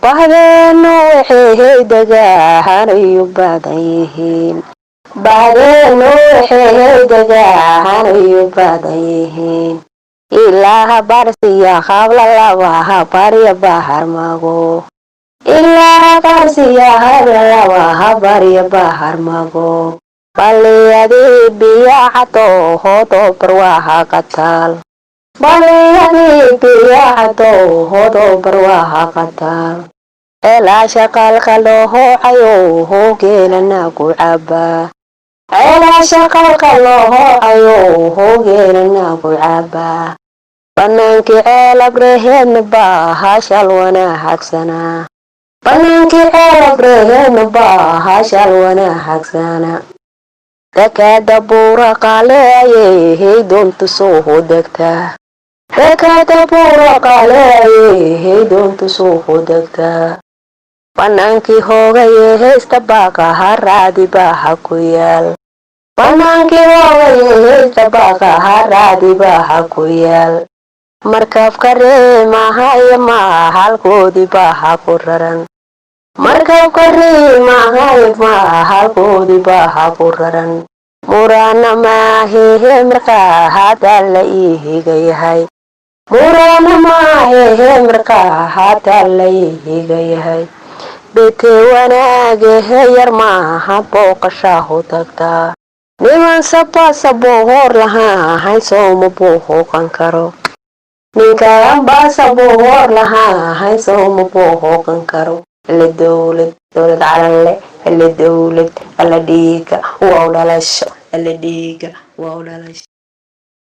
bahdeenu waxay dagaahanayu badan yihiin bahdeenu waxay dagaahanayu badan yihiin ilaaha barsiya qabla labaha barya bahar mago ilaaha barsiya qabla labaha barya bahar mago baliyadii biyacato hodo barwaha qatal baliyadii biyacato hodo barwaha qatal eelaasha qalqa loo hoocayo hoogeelana ku cabaa eelaasha qalqa loo hoocayo hoogeelana ku cabaa banaankii ceelabreheedna bahashal wanaagsanaa banaankii ceelabreheedna bahashal wanaagsanaa dekada buura qaaleeyay haydoonta soo hodegtaa dekada buura qaaleeyay haydoonta soo hodegtaa banaankii hoogaye haysta baaqa haraadi baaha ku yaal banaankii hoogaye haysta baaqa haraadi baaha ku yaal markabka reemaha iyo mahalkoodii baaha ku raran markabka reemaha iyo mahalkoodii baaha ku raran murana maahehe markaa hadaa la iihiga yahay murana maahehe markaa hadaa la iihiga yahay bete wanaagehe yar maaha booqashaahu tagtaa niman sabasaboo hor lahaa haysooma buu hooqan karo ninkaan baasaboo hor lahaa haysooma buu hooqan karo la dowlad calanle la dowlad alla dhiiga waa u dhalasho alla dhiiga waa u dhalasho